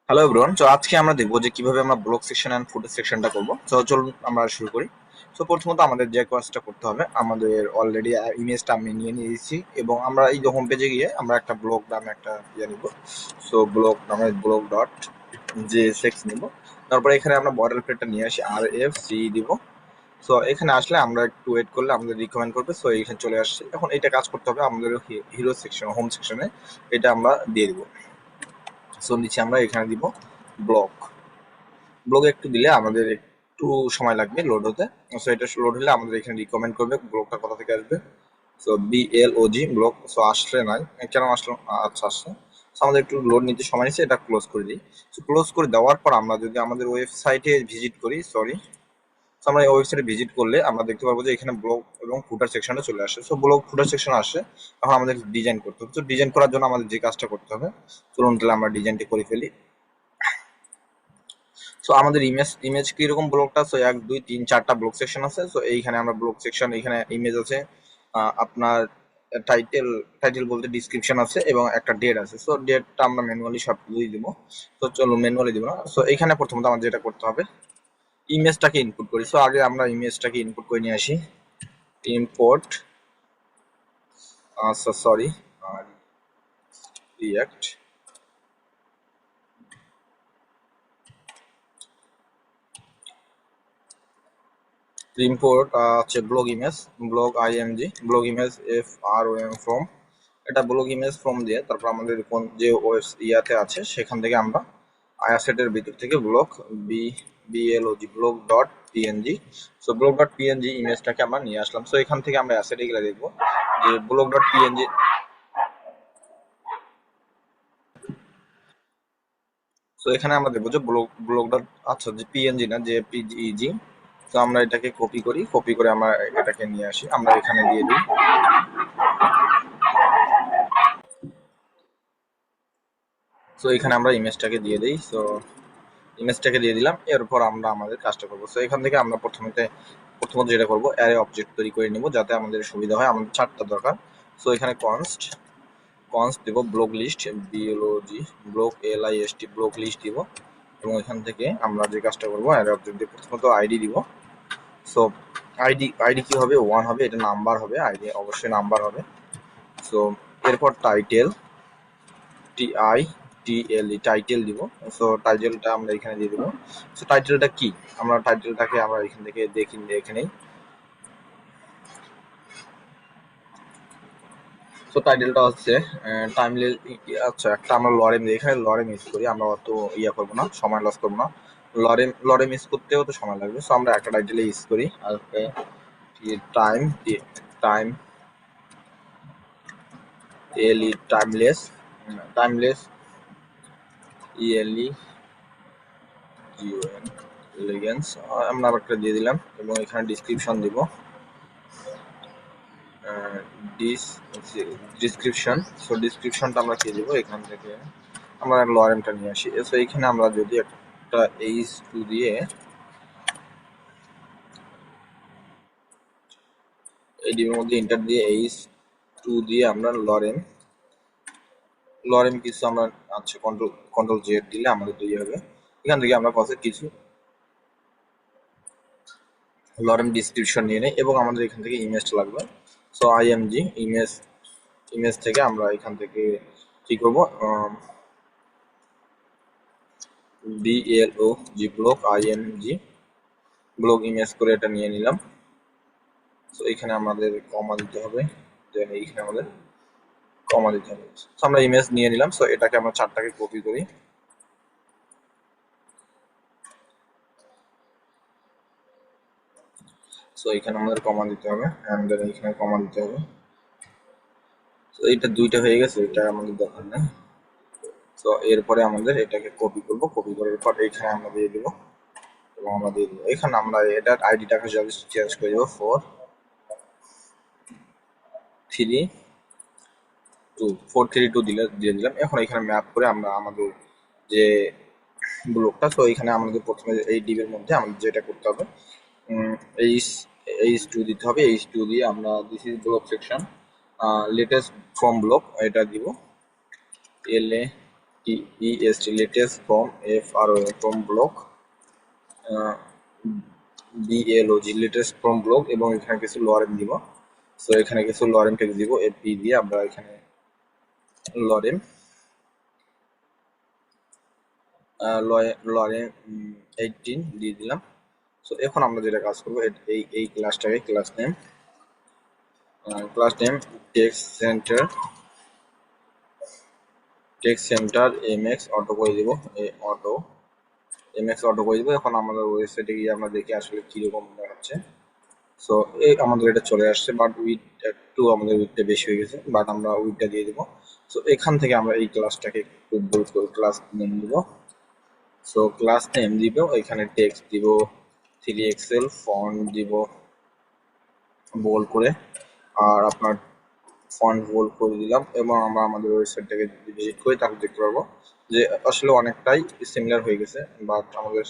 Hello everyone. তো আজকে আমরা দেখবো যে কিভাবে আমরা ব্লগ সেকশন এন্ড ফুটেজ সেকশনটা করব। তো চলুন আমরা শুরু করি। তো প্রথমত আমাদের যে কাজটা করতে হবে, আমাদের অলরেডি ইমেজটা আমি নিয়ে নিয়েছি এবং আমরা এই যে হোম পেজে গিয়ে আমরা একটা ব্লগ নামে একটা নিব। সো ব্লগ নামে ব্লগ ডট জেএসএক্স নিব। তারপরে এখানে আমরা বর্ডার প্লেটটা নিয়ে আসি আর এফ সি দিব। সো এখানে আসলে আমরা একটু ওয়েট করলে আমাদের রিকমেন্ড করবে। সো এখানে চলে আসছে। এখন এটা কাজ করতে হবে আমাদের হিরো সেকশন হোম সেকশনে, এটা আমরা দিয়ে দিব। সো নিচে আমরা এখানে দিব ব্লগ। ব্লগে একটু দিলে আমাদের একটু সময় লাগবে লোড হতে। সো এটা লোড হলে আমাদের এখানে রিকমেন্ড করবে ব্লগটা কোথা থেকে আসবে। So BLOG blog. সো আসলে নাই, কেন আসলো? আচ্ছা, আসছে। সো আমাদের একটু লোড নিতে সময় নিচ্ছে, এটা ক্লোজ করে দিই। সো ক্লোজ করে দেওয়ার পর আমরা যদি আমাদের ওয়েবসাইটে ভিজিট করি, সরি, আমরা এই ওয়েবসাইটে ভিজিট করলে আমরা দেখতে পারবো যে এখানে ব্লগ এবং ফুটার সেকশনে চলে আসে। সো ব্লগ ফুটার সেকশন আসে, এখন আমাদের ডিজাইন করতে হবে। তো ডিজাইন করার জন্য আমাদের যে কাজটা করতে হবে, চলুন তাহলে আমরা ডিজাইনটি করে ফেলি। সো আমাদের ইমেজ কিরকম ব্লকটা, সো 1 2 3 4টা ব্লক সেকশন আছে। সো এইখানে আমরা ব্লক সেকশন, এখানে ইমেজ আছে, আপনার টাইটেল টাইটেল বলতে ডিসক্রিপশন আছে এবং একটা ডেট আছে। সো ডেটটা আমরা ম্যানুয়ালি সব দিয়ে দিব। তো চলো ম্যানুয়ালি দিব না। সো এখানে প্রথমত আমাদের যেটা করতে হবে, ইমেজটাকে ইনপুট করি। সো আগে আমরা ইমেজটাকে ইনপুট করে নিয়ে আসি। ইম্পোর্ট, সরি, রিয়াক্ট ইম্পোর্ট হচ্ছে blog image, blog IMG, blog image FROM from. এটা ব্লগ ইমেজ ফ্রম দিয়ে তারপর আমাদের কোন যে ওয়েবস ইয়াতে আছে সেখান থেকে আমরা আয়াসেটের ভিতর থেকে blog BLOG blog dot PNG. So blog dot PNG ইমেজটাকে আমরা নিয়ে আসলাম। সো এখান থেকে আমরা অ্যাসেটে গেলে দেখবো যে ব্লগ ডট পিএনজি। সো এখানে আমরা দেখবো যে ব্লগ ব্লগ ডট, আচ্ছা, যে পিএনজি না, যে পিজিজি। তো আমরা এটাকে কপি করি, কপি করে আমরা এটাকে নিয়ে আসি, আমরা এখানে দিয়ে দিই। সো এখানে আমরা ইমেজটাকে দিয়ে দিই। সো ইমেজটাকে দিয়ে দিলাম, এরপর আমরা আমাদের কাজটা করবো। সো এখান থেকে আমরা প্রথমত যেটা করবো, অ্যারে অবজেক্ট তৈরি করে নিব যাতে আমাদের সুবিধা হয়। আমাদের 4টা দরকার। সো এখানে কনস্ট দিব block list, BLOG block LIST block list দিব এবং এখান থেকে আমরা যে কাজটা করবো, অ্যারে অবজেক্ট দিয়ে প্রথমত আইডি দিব। সো আইডি কি হবে? 1 হবে, এটা নাম্বার হবে, আইডি অবশ্যই নাম্বার হবে। সো এরপর টাইটেল, টাইটেল দিব। সো টাইটেলটা আমরা এখানে দিয়ে দিব। সো টাইটেলটা কি, আমরা টাইটেলটাকে আমরা এখান থেকে দেখে নেই। সো টাইটেলটা হচ্ছে টাইমলেস। আচ্ছা, একটা আমরা লরেম দিই, এখানে লরেম ইউজ করি, আমরা অত করবো না, সময় লস করবো না। লরেম ইউজ করতেও তো সময় লাগবে। সো আমরা একটা টাইটেলে ইউজ করি আর time time timeless, timeless E L E elegance আমরা একটা দিয়ে দিলাম এবং এখানে ডিসক্রিপশন দিব। ডিসক্রিপশন, সো ডিসক্রিপশনটা আমরা কি দিব, এখান থেকে আমরা লরেমটা নিয়ে আসি। সো এইখানে আমরা যদি একটা H2 দিয়ে এডির মধ্যে ইন্টার দিয়ে H2 দিয়ে আমরা লরেম কিছু আমরা, আচ্ছা, কন্ট্রোল জেড দিলে আমাদের তৈরি হবে। এখান থেকে আমরা কিছু লরেম ডিসক্রিপশন নিয়ে নেই এবং আমাদের এখান থেকে ইমেজটা লাগবে। সো IMG ইমেজ থেকে আমরা এখান থেকে কি করবো, BLOG block IMG block image করে এটা নিয়ে নিলাম। তো এখানে আমাদের কমা দিতে হবে, দেন এইখানে আমাদের কমা দিতে হবে। তো আমরা ইমেজ নিয়ে নিলাম। সো এটাকে আমরা 4টাকে কপি করি। সো এখানে আমাদের কমা দিতে হবে, এন্ড দেন এখানে কমা দিতে হবে। তো এটা 2টা হয়ে গেছে, এটা আমাদের দরকার নেই। তো এরপরে আমাদের এটাকে কপি করব, কপি করার পর এখানে আমরা দিয়ে দেবো এবং আমরা দিয়ে দেবো এখানে আমরা এটার আইডিটাকে জাস্ট চেঞ্জ করে দেবো 432 দিয়ে দিলাম। এখন এখানে ম্যাপ করে আমরা আমাদের যে ব্লকটা, তো এখানে আমাদের প্রথমে এই ডিবের মধ্যে আমাদের যেটা করতে হবে, H2 দিতে হবে। H2 দিয়ে আমরা this is block section latest from block এটা দিব, EST latest from FROM from block BLOG latest from block এবং এখানে কিছু লরেম দিব। সো এখানে কিছু লরেম টেক্স দিব, এপি দিয়ে আমরা এখানে লরেম লরেম 18 দিয়ে দিলাম। সো এখন আমরা যেটা কাজ করবো, এই ক্লাসটাকে class name text center M X auto করে দিব, এমএক্স অটো করে দিব। এখন আমাদের ওয়েবসাইটে গিয়ে আমরা দেখি আসলে কিরকম দেখাচ্ছে। সো এই আমাদের এটা চলে আসছে, বাট উইথ একটু আমাদের উইথটা বেশি হয়ে গেছে, বাট আমরা উইথটা দিয়ে দিব। সো এখান থেকে আমরা এই ক্লাসটাকে একটু বুস্ট করব, ক্লাস নেম দিব। সো ক্লাস নেম দিব, এখানে টেক্সট দিব 3 ফন্ট দিব বোল্ড করে, আর আপনার ফন্ট বোল্ড করে দিলাম। এবং আমরা আমাদের ওয়েবসাইটটাকে ভিজিট করি, তাহলে দেখতে পারবো যে আসলে অনেকটাই সিমিলার হয়ে গেছে। বাট আমাদের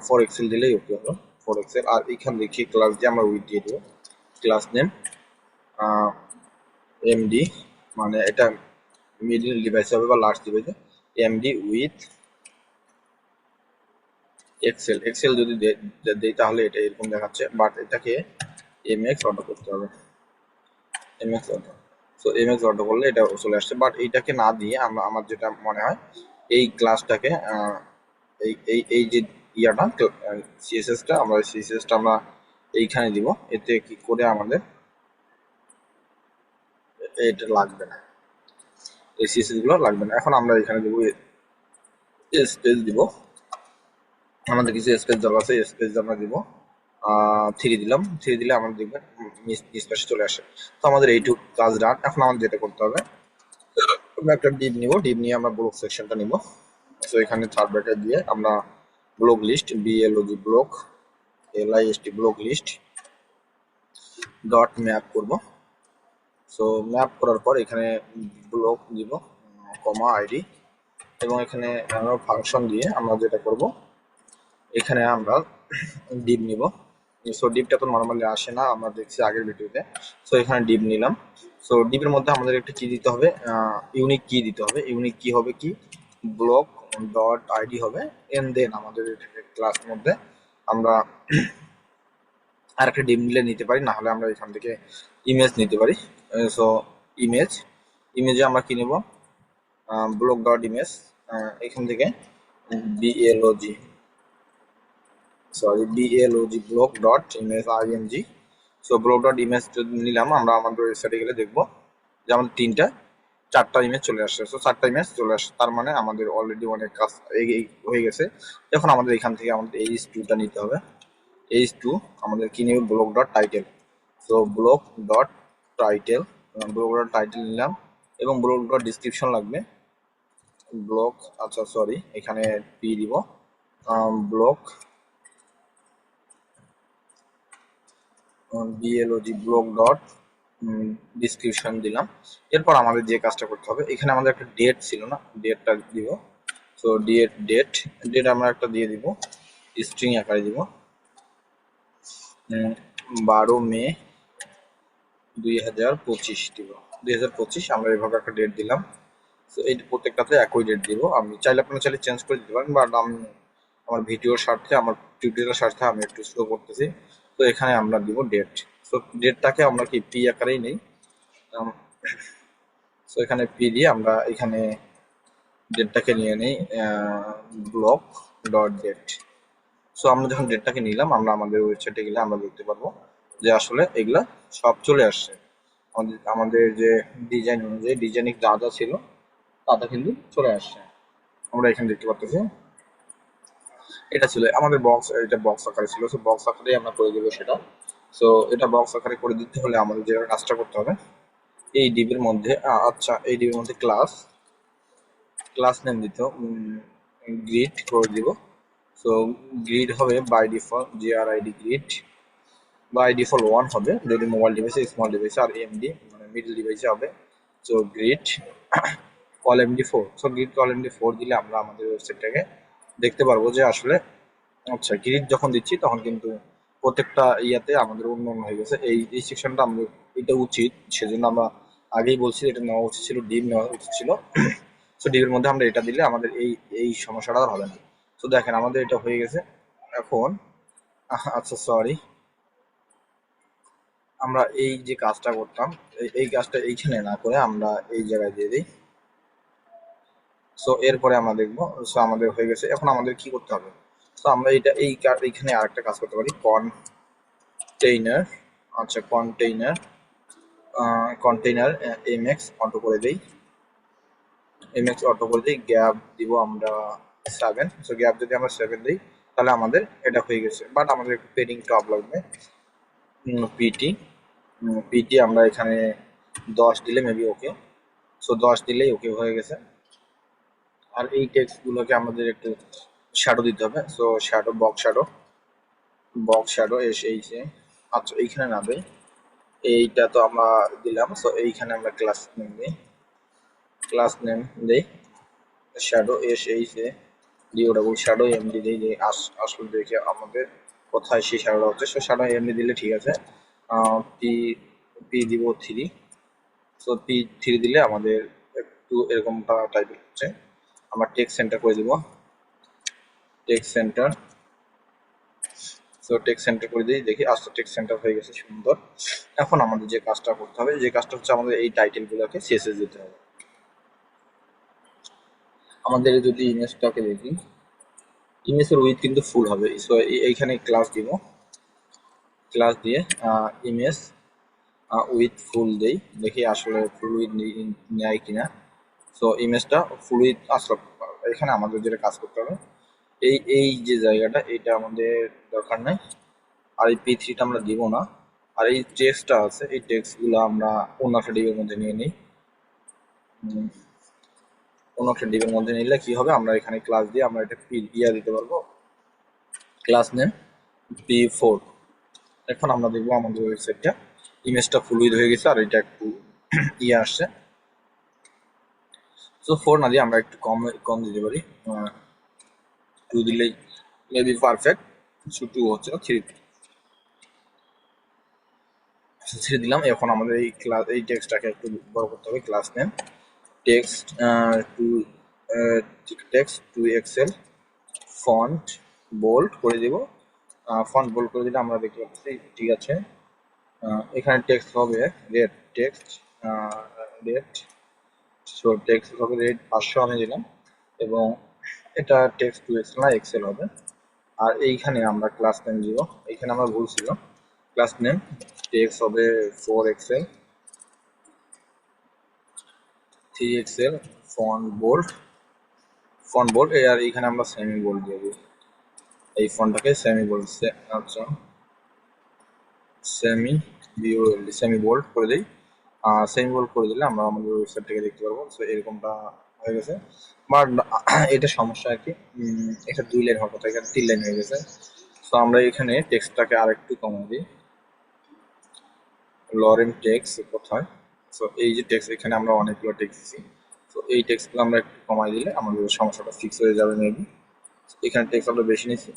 4 এক্সেল দিলেই ওকে হলো, 4 এক্সেল। আর এখান দেখি ক্লাস দিয়ে আমরা উইথ দিয়ে দেবো, ক্লাস নেম এমডি, মানে এটা মিডল ডিভাইস হবে বা লার্জ ডিভাইসে, এমডি উইথ এক্সেল যদি দেই তাহলে এটা এরকম দেখাচ্ছে, বাট এটাকে এমএক্স অটো করতে হবে, MX auto. So MX auto করলে এটা চলে আসছে। বাট এইটাকে না দিয়ে আমরা, আমার যেটা মনে হয়, এই ক্লাসটাকে এই যে ইয়াটা সিএসএসটা, আমরা সিএসএসটা আমরা এইখানে দিব। এতে কি করে আমাদের এটা লাগবে না, এই সিএসএস গুলো লাগবে না। এখন আমরা এখানে দেবো স্পেস দিব, আমাদের কিছু স্পেস দরকার আছে, স্পেস আমরা দিব 3 দিলাম। 3 দিলে আমাদের দেখবেন স্পেসে চলে আসে। তো আমাদের এইটুকু কাজ ডান। এখন আমাদের যেটা করতে হবে, আমরা একটা ডিভ নিব, ডিভ নিয়ে আমরা ব্লক সেকশনটা নিব। সো এখানে থার্ড ব্র্যাকেট দিয়ে আমরা block list B L O G block LIST block list dot map করব। সো ম্যাপ করার পর এখানে ব্লক দিব কমা আইডি, এবং এখানে আমরা ফাংশন দিয়ে আমরা যেটা করব, এখানে আমরা ডিভ নিব। সো ডিভটা তো নর্মালি আসে না, আমরা দেখছি আগের ভিডিওতে। সো এখানে ডিভ নিলাম। সো ডিভের মধ্যে আমাদের একটা কি দিতে হবে, ইউনিক কি দিতে হবে। ইউনিক কি হবে, কি ব্লক ডট আইডি হবে। এন্ড দেন আমাদের ক্লাসের মধ্যে আমরা আর একটা ডিভ নিলে নিতে পারি, না হলে আমরা এখান থেকে ইমেজ নিতে পারি। সো ইমেজে আমরা কি নেব, ব্লক ডট ইমেজ, এখান থেকে বিএলওজি block dot image IMG। So block dot image নিলাম। আমরা আমাদের ওয়েবসাইটে গেলে দেখবো যে আমাদের 4টা ইমেজ চলে আসছে। সো 4টা ইমেজ চলে আসছে, তার মানে আমাদের অলরেডি অনেক কাজ হয়ে গেছে। এখন আমাদের এখান থেকে আমাদের H2টা নিতে হবে। H2 আমাদের কি নেবে, block dot title. So block dot title নিলাম, এবং ব্লক ডট ডিসক্রিপশন লাগবে। ব্লক, আচ্ছা সরি, এখানে পি দিব, ব্লক বিএলওজি ব্লক ডট ডিসক্রিপশন দিলাম। এরপর আমাদের যে কাজটা করতে হবে, এখানে আমাদের একটা ডেট ছিল না, ডেটটা দিব। সো ডেট আমরা একটা দিয়ে দিব, স্ট্রিং আকারে দিব 12 মে 2025 দিব, 2025 আমরা এভাবে একটা ডেট দিলাম। সো এই প্রত্যেকটাতে একই ডেট দিব। আমি চাইলে, আপনারা চাইলে চেঞ্জ করে দিতে পারেন, বাট আমি আমার ভিডিওর স্বার্থে, আমার টিউটোরিয়ালের স্বার্থে আমি একটু স্লো করতেছি। তো এখানে আমরা দিব ডেট। সো ডেটটাকে আমরা কি পি আকারেই নেই। সো এখানে পি দিয়ে আমরা এখানে ডেটটাকে নিয়ে নেই ব্লক ডট ডেট। সো আমরা যখন ডেটটাকে নিলাম, আমরা আমাদের ওয়েবসাইটে গেলে আমরা দেখতে পারবো যে আসলে এগুলা সব চলে আসছে। আমাদের যে ডিজাইন অনুযায়ী, ডিজাইনিং যা যা ছিল তাটা কিন্তু চলে আসছে। আমরা এখানে দেখতে পাচ্ছি এটা ছিল আমাদের বক্স, এটা বক্স আকারে ছিল। সো বক্স আকারে আমরা করে দেবো সেটা। সো এটা বক্স আকারে করে দিতে হলে আমাদের যে কাজটা করতে হবে, এই ডিবির মধ্যে এই ডিবির মধ্যে ক্লাস নেম দিতে গ্রিড করে দিব। সো গ্রিড হবে by default GRID grid, by default 1 হবে যদি মোবাইল ডিভাইসে, স্মল ডিভাইসে, আর এমডি মানে মিডল ডিভাইসে হবে। So grid call MD4। So grid call MD4 দিলে আমরা আমাদের ওয়েবসাইটটাকে দেখতে পারবো যে আসলে, আচ্ছা গ্রিড যখন দিচ্ছি তখন কিন্তু প্রত্যেকটা ইয়াতে আমাদের অন্য হয়ে গেছে। এই সেকশনটা আমাদের এটা উচিত, সেজন্য আমরা আগেই বলছি এটা নেওয়া উচিত ছিল, ডিভ নেওয়া উচিত ছিল। সো ডিভের মধ্যে আমরা এটা দিলে আমাদের এই এই সমস্যাটা আর হবে না। তো দেখেন আমাদের এটা হয়ে গেছে। এখন আচ্ছা সরি, আমরা এই যে কাজটা করতাম এই কাজটা এইখানে না করে আমরা এই জায়গায় দিয়ে দিই। সো এরপরে আমরা দেখবো। সো আমাদের হয়ে গেছে। এখন আমাদের কি করতে হবে? সো আমরা এটা এইখানে আরেকটা কাজ করতে পারি, কন্টেইনার। আচ্ছা কন্টেইনার এমএক্স অটো করে দেই, গ্যাপ দিব আমরা 7। সো গ্যাপ যদি আমরা 7 দিই তাহলে আমাদের এটা হয়ে গেছে। বাট আমাদের একটু পেডিং টপ লাগবে, পিটি। পিটি আমরা এখানে 10 দিলে মেবি ওকে। সো 10 দিলেই ওকে হয়ে গেছে। আর এই টেক্সট গুলোকে আমাদের একটু শ্যাডো দিতে হবে। সো বক্স শ্যাডো এসে আচ্ছা এইখানে না দেই, এইটা তো আমরা দিলাম। সো এইখানে আমরা ক্লাস নেম দেই, শ্যাডো এসে ডিও ডাবল শ্যাডো এমডি দিই, যে আসলে দেখে আমাদের কোথায় সেই শ্যাডোটা হচ্ছে। সো শ্যাডো এমডি দিলে ঠিক আছে। পি পি দিব 3। সো P3 দিলে আমাদের একটু এরকমটা টাইপের হচ্ছে। আমরা টেক্সট সেন্টার করে দিব, text centre. So text centre করে দিই, দেখি আস্তে টেক্সট সেন্টার হয়ে গেছে, সুন্দর। এখন আমাদের যে কাজটা করতে হবে, যে কাজটা হচ্ছে আমাদের এই টাইটেল গুলোকে সিএসএস দিতে হবে। আমাদের যদি ইমেজটাকে দেখি, ইমেজের উইথ কিন্তু ফুল হবে। সো এইখানে ক্লাস দিব, ক্লাস দিয়ে ইমেজ উইথ ফুল দেই, দেখি আসলে ফুল উইথ নেয় কিনা। সো ইমেজটা ফুল উইথ আসলে এখানে আমাদের যেটা কাজ করতে হবে, এই যে জায়গাটা এটা আমাদের দরকার নাই। আর এই P3টা আমরা দিব না। আর এই টেক্সটটা আছে, এই টেক্সটগুলো আমরা অন্য একটা ডিবের মধ্যে নিয়ে নিই। অন্য একটা ডিবের মধ্যে নিলে কি হবে, আমরা এখানে ক্লাস দিয়ে আমরা এটা দিতে পারবো, ক্লাস নেম P4। এখন আমরা দেখবো আমাদের ওয়েবসাইটটা ইমেজটা ফুল উইথ হয়ে গেছে, আর এটা একটু আসছে। সো 4 না দিয়ে আমরা একটু কম দিতে পারি, 2 দিলেই মেবি পারফেক্ট। সো 2 হচ্ছে না, 3 দিলাম। এখন আমাদের এই টেক্সটটাকে একটু বড় করতে হবে, class name text to XL, font bold করে দিব। ফন্ট বোল্ড করে দিলে আমরা দেখতে পাচ্ছি ঠিক আছে। এখানে টেক্সট হবে red text, red. So text হবে রেড 500 আমি দিলাম, এবং এটা টেক্সট টু এক্সেল না এক্সেল হবে। আর এইখানে আমরা ক্লাস নেম দিব, এইখানে আমরা ভুল ছিল, ক্লাস নেম টেক্সট হবে 4 এক্সেল, 3 এক্সেল, ফন্ট বোল্ড। আর এইখানে আমরা সেমি বোল্ড দিয়ে দিই, এই ফন্টটাকে সেমি বোল্ড। আচ্ছা সেমি বোল্ড করে দিই। সেমি বোল্ড করে দিলে আমরা আমাদের ওয়েবসাইট থেকে দেখতে পারবো। সো এরকমটা হয়ে গেছে। বাট এটা সমস্যা আর কি, এটা 2 লাইন হওয়ার কথা, এখানে 3 লাইন হয়ে গেছে। সো আমরা এখানে টেক্সটটাকে আর একটু কমিয়ে দিই, লরেন টেক্সট কোথায়। সো এই যে টেক্সট, এখানে আমরা অনেকগুলো টেক্সট দিচ্ছি। তো এই টেক্সটগুলো আমরা একটু কমাই দিলে আমাদের সমস্যাটা ফিক্স হয়ে যাবে মেবি। এখানে টেক্সট আমরা বেশি নিচ্ছি।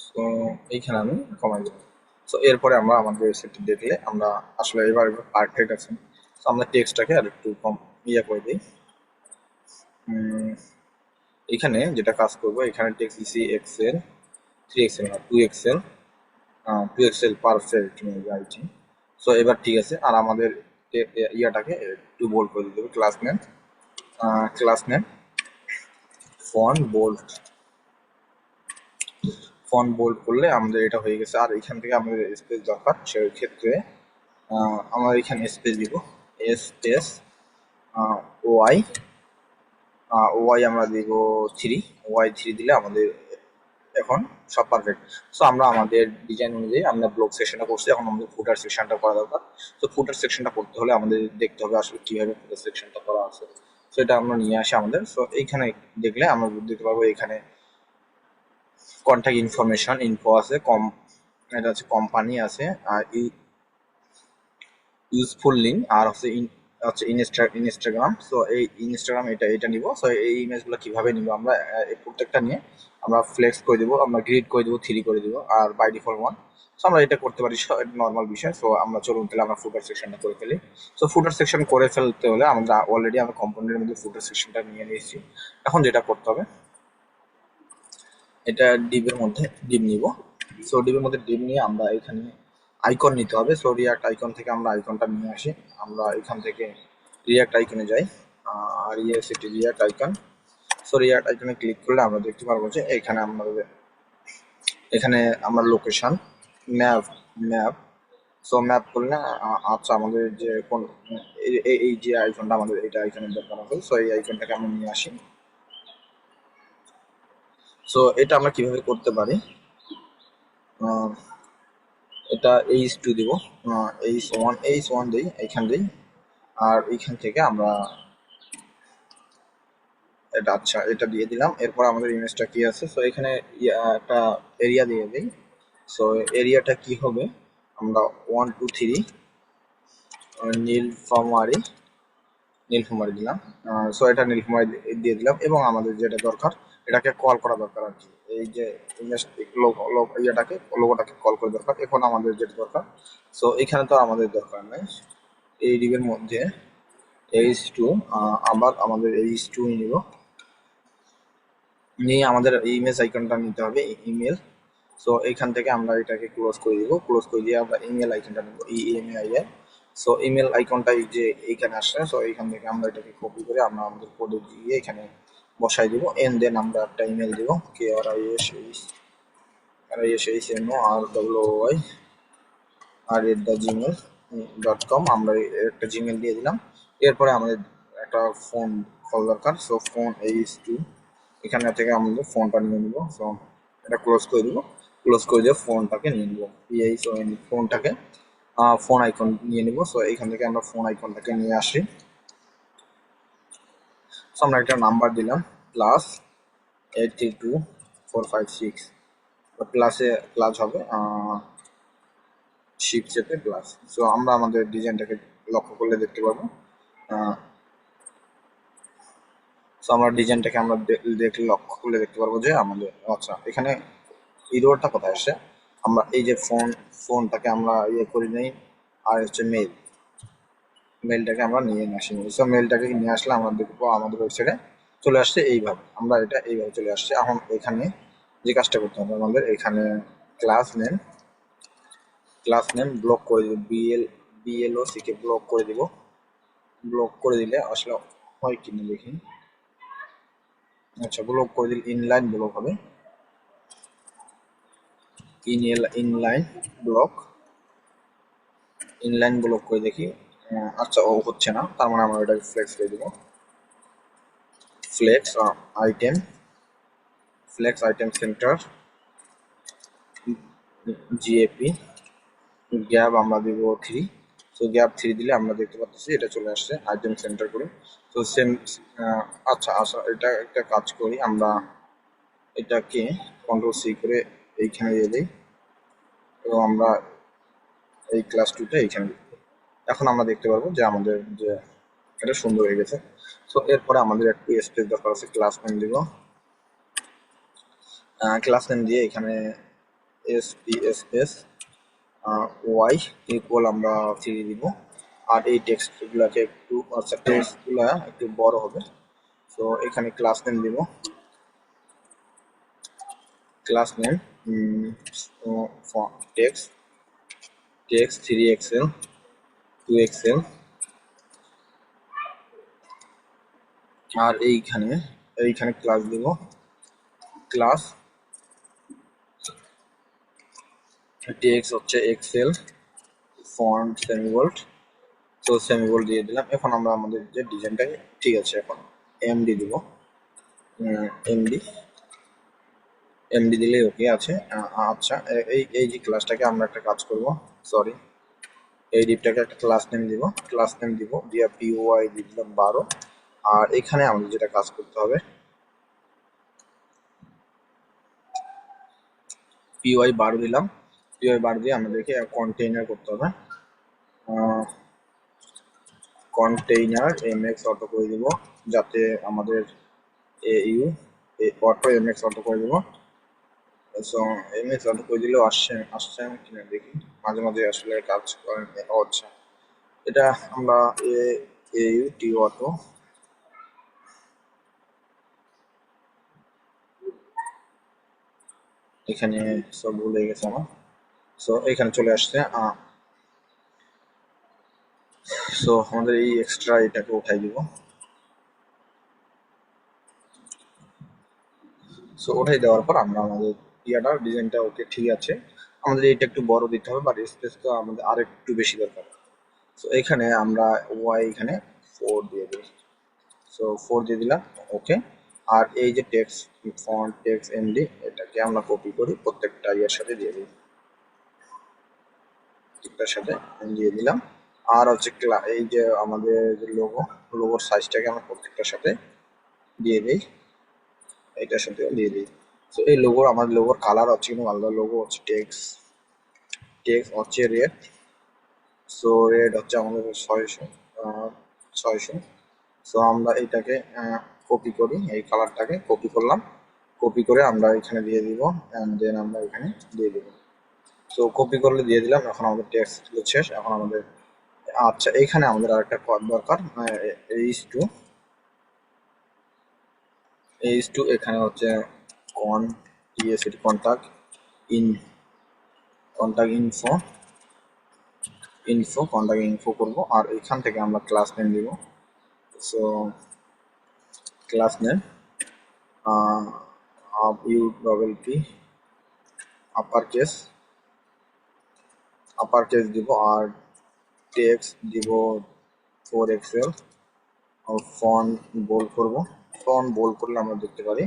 সো এইখানে আমি কমাই দেবো। সো এরপরে আমরা আমাদের ওয়েবসাইটটি দেখলে আমরা আসলে এবার পারফেক্ট আছে। সো আমরা টেক্সটটাকে আর একটু কম করে দিই। এখানে যেটা কাজ করবো, এখানে টেক্সট দিচ্ছি এক্সেল, 3 এক্সেল না 2 XL, 2 XL perfect it. So এবার ঠিক আছে। আর আমাদের ইয়াটাকে একটু বোল্ড করে দিতে হবে, ক্লাস নেম ফন্ট বোল্ড করলে আমাদের এটা হয়ে গেছে। আর এখান থেকে আমাদের স্পেস দরকার, সেই ক্ষেত্রে আমরা এখানে স্পেস দিব, এস ওয়াই আমরা দিব 3। Y3 দিলে আমাদের এখন সব পারফেক্ট। সো আমরা আমাদের ডিজাইন অনুযায়ী আমরা ব্লগ সেকশনটা করছি, এখন আমাদের ফুটার সেকশনটা করা দরকার। তো ফুটার সেকশনটা করতে হলে আমাদের দেখতে হবে আসলে কিভাবে ফুটার সেকশনটা করা আছে। সো এটা আমরা নিয়ে আসি আমাদের। সো এইখানে দেখলে আমরা দেখতে পারবো এখানে কন্ট্যাক্ট ইনফরমেশন ইনফো আছে, এটা হচ্ছে কোম্পানি আছে, আর ইউজফুল লিঙ্ক, আর হচ্ছে আচ্ছা ইনস্টাগ্রাম। সো এই ইনস্টাগ্রাম এটা নিব। সো এই ইমেজগুলো কিভাবে নিব আমরা, এই প্রত্যেকটা নিয়ে আমরা ফ্লেক্স করে দিব, আমরা গ্রিড করে দিব, 3 করে দিব, আর বাই ডিফল্ট 1। সো আমরা এটা করতে পারি, নর্মাল বিষয়। সো আমরা চলুন তাহলে আমরা ফুটার সেকশনটা করে ফেলি। সো ফুটার সেকশন করে ফেলতে হলে আমরা অলরেডি আমরা কম্পোনেন্টের মধ্যে ফুটার সেকশনটা নিয়ে নিয়েছি। এখন যেটা করতে হবে, এটা ডিবের মধ্যে ডিব নিব। সো ডিবের মধ্যে ডিব নিয়ে আমরা এখানে আইকন নিতে হবে। সো রিয়াক্ট আইকন থেকে আমরা আইকনটা নিয়ে আসি। আমরা এখান থেকে রিয়াক্ট আইকনে যাই, আর সেটি রিয়াক্ট আইকন। সো রিয়াক্ট আইকনে ক্লিক করলে আমরা দেখতে পারবো যে এখানে আমরা location, map map so map করলে আচ্ছা আমাদের যে কোন এই যে আইকনটা আমাদের এটা আইকনের দরকার হবে। সো এই আইকনটাকে আমরা নিয়ে আসি। সো এটা আমরা কিভাবে করতে পারি, এটা H2 দিব, H1 দিই, এইখান দিই, আর এইখান থেকে আমরা এটা আচ্ছা এটা দিয়ে দিলাম। এরপর আমাদের ইমেজটা কি আছে, সো এখানে একটা এরিয়া দিয়ে দিই। সো এরিয়াটা কি হবে, আমরা 1 2 3 নীলফামারী নীলফামারী দিলাম। সো এটা নীলফামারী দিয়ে দিলাম, এবং আমাদের যেটা দরকার এটাকে কল করা দরকার আর কি, এই যে ইমেজ লোগোটাকে কল করে দরকার। এখন আমাদের যেটা দরকার, সো এখানে তো আমাদের দরকার নেই, এই ডিবের মধ্যে H2, আবার আমাদের H2 নিব, নিয়ে আমাদের ইমেজ আইকনটা নিতে হবে, ইমেল। সো এখান থেকে আমরা এটাকে ক্লোজ করে দিব, ক্লোজ করে দিয়ে আমরা ইমেল আইকনটা নিব, ইএমএআইএল। সো ইমেল আইকনটা এই যে এইখানে আসছে। সো এইখান থেকে আমরা এটাকে কপি করে আমরা আমাদের কোডে দিয়ে এখানে বসাই দিব, এন্ড দেন আমরা একটা ইমেল দিব, KRISHROY@gmail.com। আমরা একটা জিমেল দিয়ে দিলাম। এরপরে আমাদের একটা ফোন কল দরকার। সো ফোন H2, এখানে থেকে আমাদের ফোনটা নিয়ে নিব। সো এটা ক্লোজ করে দিব, ক্লোজ করে দিয়ে ফোনটাকে নিয়ে নিব, ফোনটাকে ফোন আইকন নিয়ে নিব। সো এখান থেকে আমরা ফোন আইকনটাকে নিয়ে আসি। সো আমরা একটা নাম্বার দিলাম, +832456, প্লাস হবে শিপ চেপে প্লাস। সো আমরা আমাদের ডিজাইনটাকে লক্ষ্য করলে দেখতে পাবো, সো আমরা ডিজাইনটাকে আমরা দেখলে লক্ষ্য করলে দেখতে পারবো যে আমাদের আচ্ছা এখানে ইরোরটা কোথায় আসে, আমরা এই যে ফোনটাকে আমরা ইয়ে করে নেই, আর হচ্ছে মেলটাকে আমরা নিয়ে আসি। সো মেলটাকে নিয়ে আসলে আমরা দেখবো আমাদের ওয়েবসাইটে চলে আসছে এইভাবে, আমরা এটা এইভাবে চলে আসছে। এখন এখানে যে কাজটা করতে হবে, আমাদের এখানে ক্লাস নেম ব্লক করে দিব, BLOC কে ব্লক করে দিব। ব্লক করে দিলে আসলে হয় কিনা দেখি, আচ্ছা ব্লক করে দিলে ইনলাইন ব্লক হবে, ইনলাইন ব্লক করে দেখি। আচ্ছা ও হচ্ছে না, তার মানে আমরা এটা ফ্লেক্স করে দিব, flex item center GAP gap আমরা দিব 3। সো গ্যাপ 3 দিলে আমরা দেখতে পাচ্ছি এটা চলে আসছে আইটেম সেন্টার করে। তো সেম আচ্ছা এটা একটা কাজ করি, আমরা এটাকে Ctrl+C করে এইখানে দিয়ে দিই, এবং আমরা এই ক্লাস 2টা এইখানে দিই। এখন আমরা দেখতে পারবো যে আমাদের যে এটা সুন্দর হয়ে গেছে। সো এরপরে আমাদের একটু স্পেস দরকার আছে, ক্লাস নেম দিব, ক্লাস নেম দিয়ে এখানে SPSS ওয়াই ইকুয়াল আমরা 3 দিব, আর এই টেক্সটগুলোকে একটু আচ্ছা টেক্সটগুলো একটু বড় হবে। সো এখানে ক্লাস নেম দিব, class name text 3XL 2XL, আর এইখানে ক্লাস দিব, ক্লাস টেক্সট হচ্ছে XL ফন্ট সেমিবোল্ড। তো সেমিবোল্ড দিয়ে দিলাম। এখন আমরা আমাদের যে ডিজাইনটাকে ঠিক আছে, এখন এমডি দিব, এমডি দিলেই ওকে আছে। আচ্ছা এই যে ক্লাসটাকে আমরা একটা কাজ করব, সরি এই ডিপটাকে একটা ক্লাস নেম দিব, দিয়ে POI দিয়ে দিলাম 12। আর এখানে আমাদের যেটা কাজ করতে হবে, POI 12 দিলাম, POI 12 দিয়ে আমাদেরকে কন্টেইনার করতে হবে, কন্টেইনার mx অটো করে দিব, যাতে আমাদের au অটো mx অটো করে দিব। সো mx অটো করে দিলেও আসছে কিনা দেখি, মাঝে মাঝে আসলে কাজ করে হচ্ছে। এটা আমরা au টি অটো, এখানে সব ভুলে গেছে আমার। সো এখানে চলে আসছে। সো আমাদের এই এক্সট্রা এটাকে উঠাই দিব। সো ওঠাই দেওয়ার পর আমরা আমাদের ডিজাইনটা ওকে ঠিক আছে, আমাদের এটা একটু বড় দিতে হবে, বাট স্পেসটা আমাদের আর একটু বেশি দরকার। সো এখানে আমরা ওয়াই এখানে 4 দিয়ে দিই। সো 4 দিয়ে দিলাম, ওকে। আর এই যে টেক্সট এমডি, এটাকে আমরা কপি করি, প্রত্যেকটা ইয়ের সাথে দিয়ে দিই, প্রত্যেকটার সাথে দিয়ে দিলাম। আর হচ্ছে এই যে আমাদের লোগোর সাইজটাকে আমরা প্রত্যেকটার সাথে দিয়ে দিই, এটার সাথে দিয়ে দিই। তো এই আমাদের লোগোর কালার হচ্ছে কিন্তু আলাদা, লোগো হচ্ছে টেক্সট হচ্ছে রেড। সো রেড হচ্ছে আমাদের 600। সো আমরা এইটাকে কপি করি, এই কালারটাকে কপি করলাম, কপি করে আমরা এখানে দিয়ে দিব, অ্যান্ড দেন আমরা এখানে দিয়ে দিব। সো কপি করলে দিয়ে দিলাম। এখন আমাদের টেক্সট শেষ। এখন আমাদের আচ্ছা, এইখানে আমাদের আরেকটা দরকার, এইচ টু এখানে হচ্ছে কন্টাক্ট ইনফো করব, আর এখান থেকে আমরা ক্লাস নেম দিব। So class name UPP upper case দিব, আর টেক্সট দিব 4XL, ফন্ট বোল্ড করব। ফন্ট বোল্ড করলে আমরা দেখতে পারি।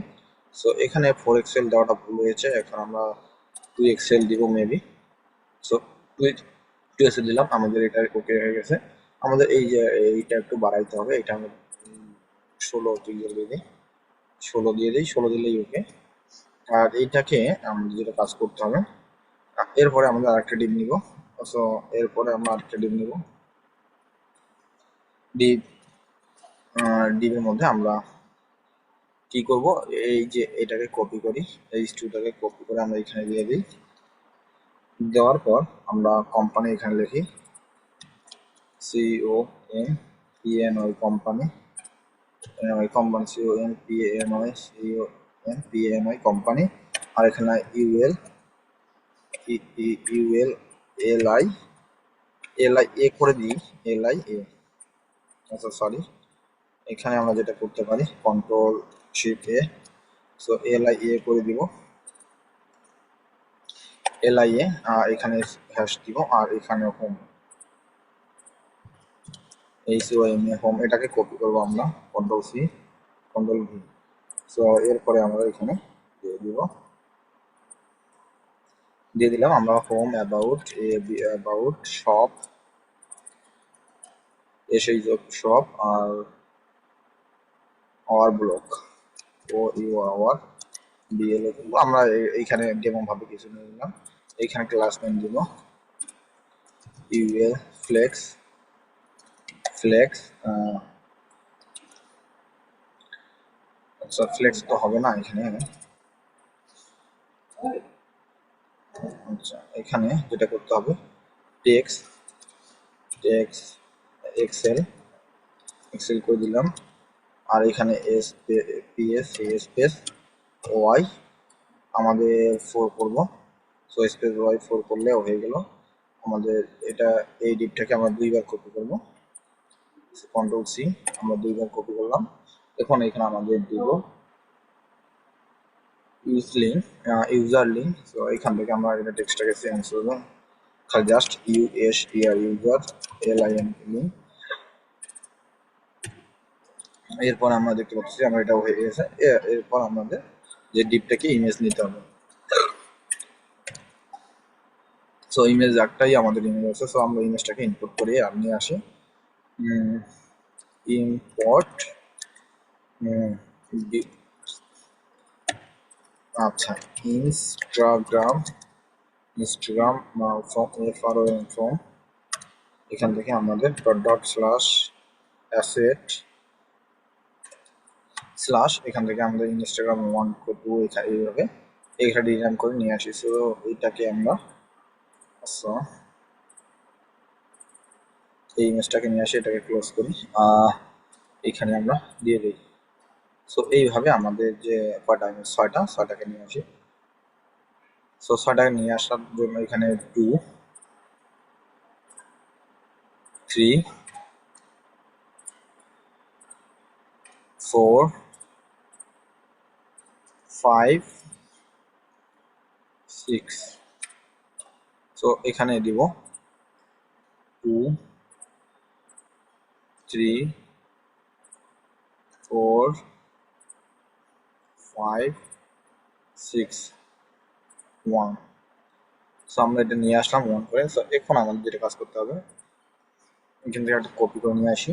সো এখানে 4XL দেওয়াটা ভুল হয়েছে, এখন আমরা 2XL দিব মেবি। সো 2XL দিলাম, আমাদের এটা ওকে হয়ে গেছে। আমাদের এই যে এইটা একটু বাড়াইতে হবে, এটা আমরা 16 দিয়ে দিই, 16 দিয়ে দিই, 16 দিলেই ওকে। আর এইটাকে আমাদের যেটা কাজ করতে হবে, এরপরে আমরা আরেকটা ডিপ নিব। সো এরপরে আমরা আরেকটা ডিপ নিব, ডিপের মধ্যে আমরা কি করব, এই যে এটাকে কপি করি, এই স্টুটাকে কপি করে আমরা এখানে দিয়ে দিই। দেওয়ার পর আমরা কোম্পানি এখানে লিখি COMPANY কোম্পানি, COMPANY কোম্পানি। আর এখানে LI করে দিই, LIA। আচ্ছা সরি, এখানে আমরা যেটা করতে পারি Ctrl+Shift+A। সো LIA করে দিব, LIA, এখানে হ্যাশ দিব, আর এখানে হোম, হোম, এটাকে কপি করবো আমরা, Ctrl+C Ctrl+V। সো এরপরে আমরা এখানে দিয়ে দিলাম আমরা হোম, অ্যাবাউট শপ, এসেই শপ, আর আওয়ার ব্লক, আওয়ার BL আমরা এইখানে যেমন ভাবে কিছু নিয়ে নিলাম। এইখানে ক্লাস নেম দিব UL ফ্লেক্স, আচ্ছা ফ্লেক্স তো হবে না এখানে। আচ্ছা, এখানে যেটা করতে হবে, টেক্সট এক্সেল করে দিলাম, আর এখানে স্পেস ওয়াই আমাদের 4 করব। সো স্পেস ওয়াই 4 করলে হয়ে গেল আমাদের। এটা এই ডিপটাকে আমরা দুইবার কপি করব, Ctrl+C, আমরা দুইবার কপি করলাম। এখন এখানে আমাদের দিব ইউজার লিঙ্ক। সো এখান থেকে আমরা এটা টেক্সটটাকে চেঞ্জ করব, খালি জাস্ট ইউজার LIN লিঙ্ক। এরপর আমরা দেখতে পাচ্ছি আমরা এটা হয়ে গেছে। এরপর আমাদের যে ডিপটাকে ইমেজ নিতে হবে। সো ইমেজ একটাই আমাদের ইমেজ আছে, সো আমরা ইমেজটাকে ইনপুট করে আর নিয়ে আসি। ইম্পোর্ট আচ্ছা, ইনস্টাগ্রাম ফ্রম, এখান থেকে আমাদের অ্যাসেট স্ল্যাশ এখান থেকে আমাদের ইনস্টাগ্রাম 1 2 এখানে এইভাবে এখানে ডিজাইন করে নিয়ে আসি। সো এইটাকে আমরা আচ্ছা এই ইমেজটাকে নিয়ে আসি, এটাকে ক্লোজ করি, এখানে আমরা দিয়ে দিই। সো এইভাবে আমাদের যে কয়টা ইমেজ, ছয়টাকে নিয়ে আসি। সো ছয়টাকে নিয়ে আসার জন্য এখানে 2 3 4 5 6। সো এখানে দিব 2 3 4 5 6 1। সো আমরা এটা নিয়ে আসলাম 1 করে। সো এখন আমাদের যেটা কাজ করতে হবে, এখান থেকে একটা কপি করে নিয়ে আসি।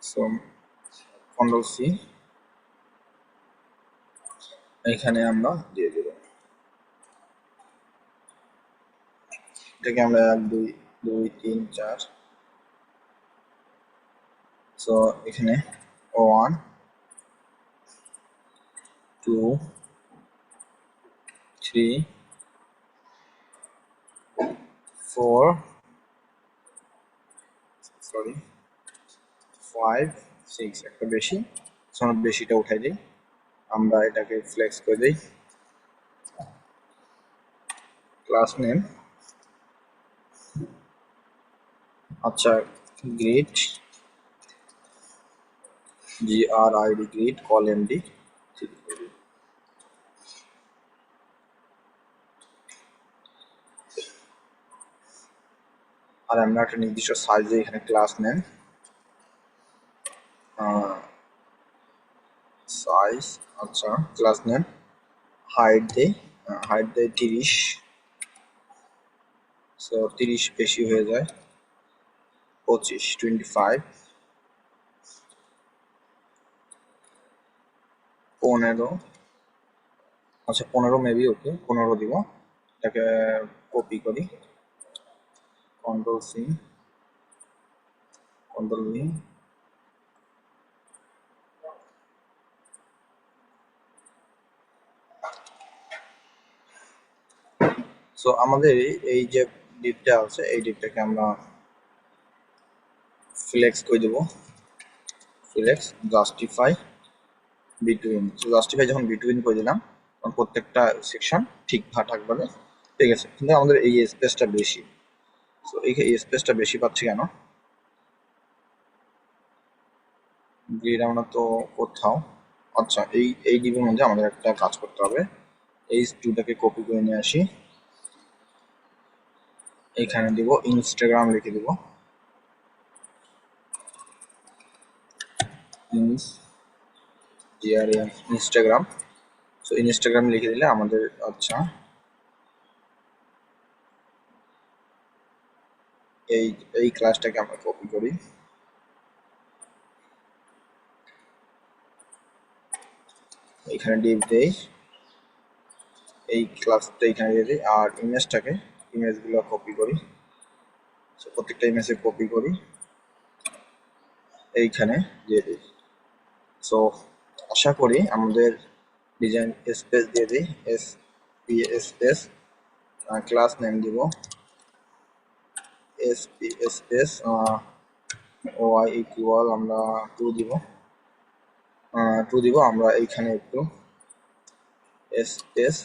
সো কন্ট্রোল সি, এখানে আমরা দিয়ে দেব, এটাকে আমরা 1 2 2 3 4। সো এখানে 1 2 3 4 সরি 5 6, একটা বেশি। সো আমরা বেশিটা উঠাই দিই, আমরা এটাকে ফ্লেক্স করে দিই। ক্লাস নেম আচ্ছা grid GRID grid col M D. আর আমরা একটা নির্দিষ্ট সাইজে এখানে ক্লাস নেন, সাইজ আচ্ছা ক্লাস নেন হাইট দেই, হাইট দেয় 30। সো 30 বেশি হয়ে যায় 25 25 15। আচ্ছা 15 মেবি ওকে, 15 দিব। এটাকে কপি করি, control C control V. So আমাদের এই যে ডিপটা আছে এই ডিপটাকে আমরা ফ্লেক্স করে দেব, flex justify between. So justify যখন বিটুইন করে দিলাম তখন প্রত্যেকটা সেকশন ঠিকঠাক থাকবে, ঠিক আছে। কিন্তু আমাদের এই স্পেসটা বেশি, সো এই স্পেসটা বেশি পাচ্ছি কেন, গ্রিড আমরা তো কোথাও আচ্ছা এই ডিপের মধ্যে আমাদের একটা কাজ করতে হবে। এই টুটাকে কপি করে নিয়ে আসি, এখানে দিব ইনস্টাগ্রাম লিখে দিব, ইনস্টাগ্রাম। সো ইনস্টাগ্রাম লিখে দিলে আমাদের আচ্ছা এই এই ক্লাসটাকে আমরা কপি করি, এখানে ডিপ দেই, এই ক্লাসটা এখানে দিয়ে দিই, আর ইমেজগুলো কপি করি। সো প্রত্যেকটা ইমেজে কপি করি, এইখানে দিয়ে দিই। সো আশা করি আমাদের ডিজাইন স্পেস দিয়ে দিই, স্পেস ক্লাস নেম দিব স্পেস ওয়াই ইকুয়াল আমরা 2 দিব, 2 দিব। আমরা এইখানে একটু স্পেস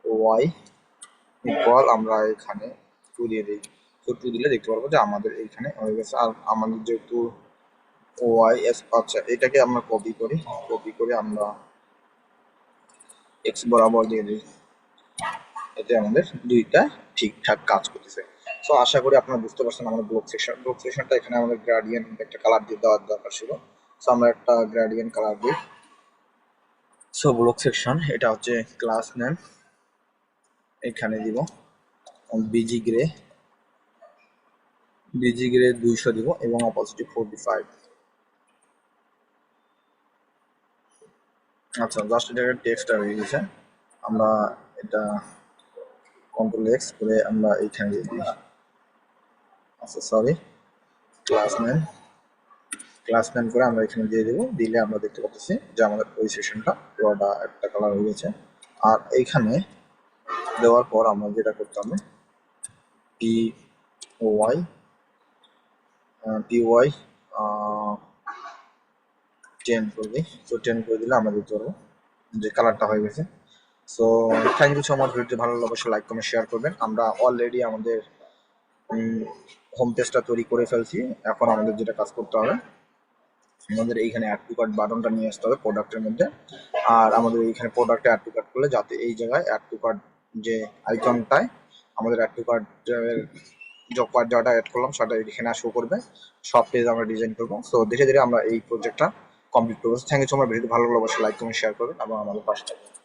ওয়াই ইকুয়াল আমরা এখানে 2 দিয়ে দিই। তো 2 দিলে দেখতে পারবো যে আমাদের এইখানে হয়ে গেছে। আর আমাদের যেহেতু ওয়াই এস আচ্ছা এটাকে আমরা কপি করে আমরা এক্স বরাবর দিয়ে দিই, এতে আমাদের দুইটা ঠিকঠাক কাজ করতেছে। সো আশা করি আপনারা বুঝতে পারছেন আমাদের ব্লক সেকশনটা এখানে আমাদের গ্রেডিয়েন্ট একটা কালার দিয়ে দেওয়ার দরকার ছিল। সো আমরা একটা গ্রেডিয়েন্ট কালার দিই। সো ব্লক সেকশন এটা হচ্ছে ক্লাস নেম, এখানে দিব বিজি গ্রে 200 দিব এবং অপোজিটিভ 45। আচ্ছা জাস্ট এটা টেক্সট হয়ে গেছে, আমরা এটা কন্ট্রোল এক্স করে আমরা এইখানে দিয়ে দিই। আচ্ছা sorry class name class name করে আমরা এখানে দিয়ে দেবো, দিলে আমরা দেখতে পাচ্ছি যে আমাদের ওই সেশনটা পুরোটা একটা কালার হয়ে গেছে। আর এইখানে দেওয়ার পর আমরা যেটা করতে হবে পি ওয়াই PY 10 করে দিই। তো 10 করে দিলে আমরা দেখতে পারবো যে কালারটা হয়ে গেছে। So thank you so much. ভিডিওটি ভালো লাগলে অবশ্যই লাইক কমেন্ট শেয়ার করবেন। আমরা অলরেডি আমাদের হোম পেজটা তৈরি করে ফেলছি। এখন আমাদের যেটা কাজ করতে হবে, আমাদের এইখানে অ্যাড টু কার্ট বাটনটা নিয়ে আসতে হবে প্রোডাক্টের মধ্যে। আর আমাদের এইখানে প্রোডাক্টে অ্যাড টু কার্ট করলে যাতে এই জায়গায় অ্যাড টু কার্ট যে আইকনটায় আমাদের অ্যাড টু কার্টের জব কার্ড যেটা অ্যাড করলাম সেটা এখানে শো করবে। সব পেজ আমরা ডিজাইন করবো। সো ধীরে ধীরে আমরা এই প্রজেক্টটা কমপ্লিট করবো। Thank you so much. ভিডিওটি ভালো লাগলে অবশ্যই লাইক কমেন্ট শেয়ার করবেন এবং আমাদের পাশে থাকবেন।